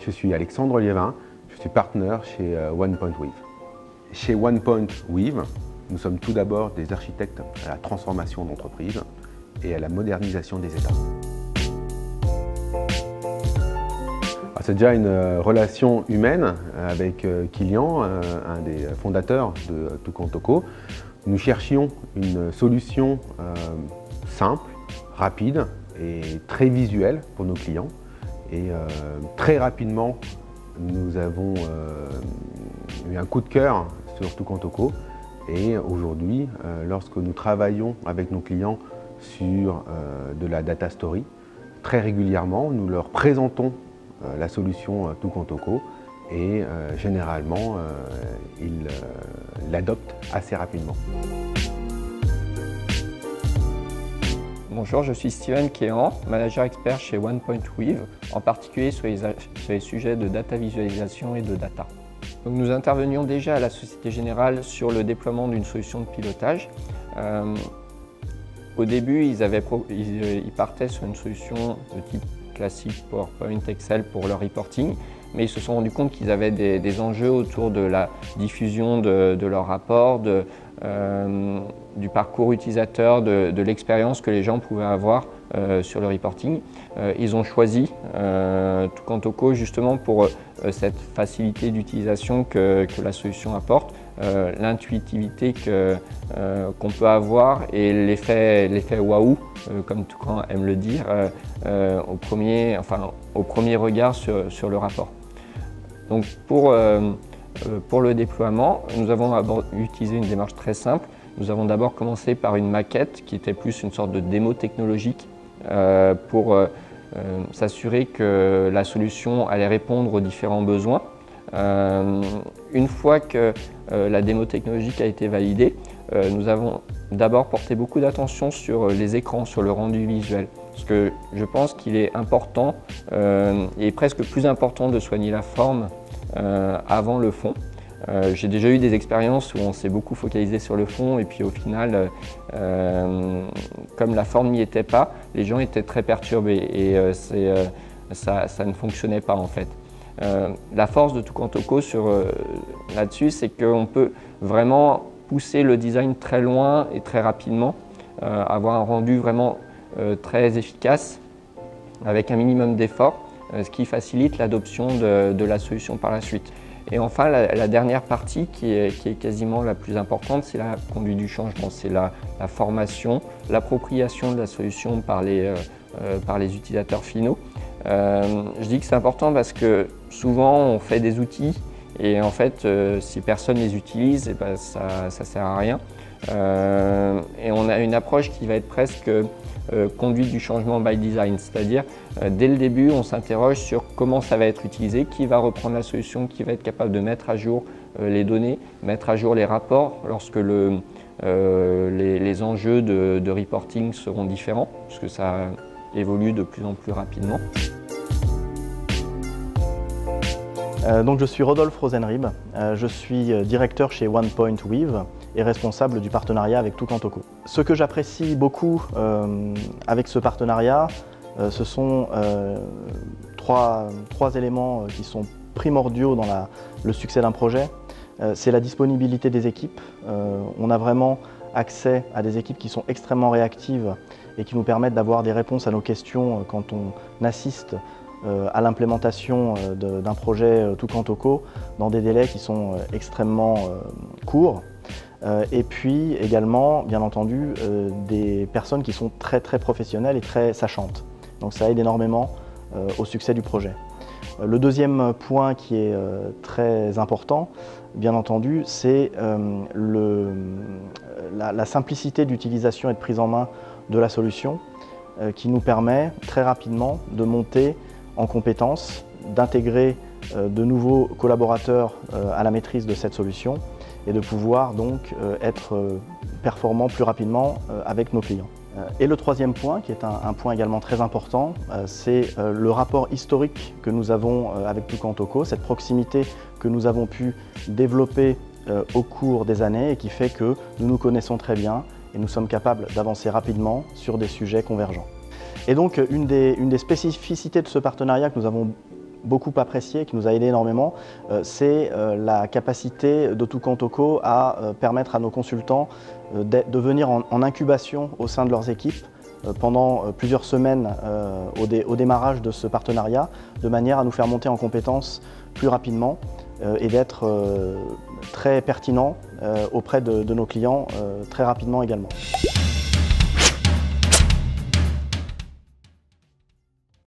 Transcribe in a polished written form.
je suis Alexandre Liévin, je suis partenaire chez OnePoint Weave. Chez OnePoint Weave, nous sommes tout d'abord des architectes à la transformation d'entreprise et à la modernisation des États. C'est déjà une relation humaine avec Kilian, un des fondateurs de Tukantoco. Nous cherchions une solution simple, rapide et très visuelle pour nos clients. Et très rapidement, nous avons eu un coup de cœur sur Tukantoco. Et aujourd'hui, lorsque nous travaillons avec nos clients sur de la data story, très régulièrement, nous leur présentons la solution Tukantoco et généralement, ils l'adoptent assez rapidement. Bonjour, je suis Steven Kéan, manager expert chez OnePoint Weave, en particulier sur les sujets de data visualisation et de data. Donc nous intervenions déjà à la Société Générale sur le déploiement d'une solution de pilotage. Au début, ils partaient sur une solution de type classique PowerPoint, Excel pour leur reporting, mais ils se sont rendus compte qu'ils avaient des enjeux autour de la diffusion de leurs rapports, du parcours utilisateur, de l'expérience que les gens pouvaient avoir sur le reporting. Ils ont choisi Tukantoco justement pour cette facilité d'utilisation que la solution apporte, l'intuitivité qu'on peut avoir et l'effet waouh, comme Toucan aime le dire, au premier regard sur le rapport. Donc pour le déploiement, nous avons utilisé une démarche très simple. Nous avons d'abord commencé par une maquette qui était plus une sorte de démo technologique pour s'assurer que la solution allait répondre aux différents besoins. Une fois que la démo technologique a été validée, nous avons d'abord porté beaucoup d'attention sur les écrans, sur le rendu visuel. Parce que je pense qu'il est important et presque plus important de soigner la forme avant le fond. J'ai déjà eu des expériences où on s'est beaucoup focalisé sur le fond et puis au final, comme la forme n'y était pas, les gens étaient très perturbés et ça ne fonctionnait pas en fait. La force de Tukantoco là-dessus, c'est qu'on peut vraiment pousser le design très loin et très rapidement, avoir un rendu vraiment très efficace avec un minimum d'effort, ce qui facilite l'adoption de la solution par la suite. Et enfin, la dernière partie qui est quasiment la plus importante, c'est la conduite du changement, c'est la formation, l'appropriation de la solution par les utilisateurs finaux. Je dis que c'est important parce que souvent on fait des outils et en fait si personne ne les utilise, eh ben, ça ne sert à rien. Et on a une approche qui va être presque conduite du changement by design, c'est-à-dire dès le début on s'interroge sur comment ça va être utilisé, qui va reprendre la solution, qui va être capable de mettre à jour les données, mettre à jour les rapports lorsque les enjeux de reporting seront différents, puisque ça évolue de plus en plus rapidement. Donc je suis Rodolphe Rosenrieb, je suis directeur chez OnePoint Weave et responsable du partenariat avec Tukantoco. Ce que j'apprécie beaucoup avec ce partenariat, ce sont trois éléments qui sont primordiaux dans le succès d'un projet. C'est la disponibilité des équipes. On a vraiment accès à des équipes qui sont extrêmement réactives et qui nous permettent d'avoir des réponses à nos questions quand on assiste à l'implémentation d'un projet Tukantoco dans des délais qui sont extrêmement courts. Et puis également, bien entendu, des personnes qui sont très professionnelles et très sachantes. Donc ça aide énormément au succès du projet. Le deuxième point qui est très important, bien entendu, c'est la simplicité d'utilisation et de prise en main de la solution qui nous permet très rapidement de monter en compétences, d'intégrer de nouveaux collaborateurs à la maîtrise de cette solution et de pouvoir donc être performant plus rapidement avec nos clients. Et le troisième point, qui est un point également très important, c'est le rapport historique que nous avons avec Tukantoco, cette proximité que nous avons pu développer au cours des années et qui fait que nous nous connaissons très bien et nous sommes capables d'avancer rapidement sur des sujets convergents. Et donc une des spécificités de ce partenariat que nous avons beaucoup apprécié, qui nous a aidé énormément, c'est la capacité de Toucan Toco à permettre à nos consultants de venir en incubation au sein de leurs équipes pendant plusieurs semaines au démarrage de ce partenariat, de manière à nous faire monter en compétences plus rapidement et d'être très pertinents auprès de nos clients très rapidement également.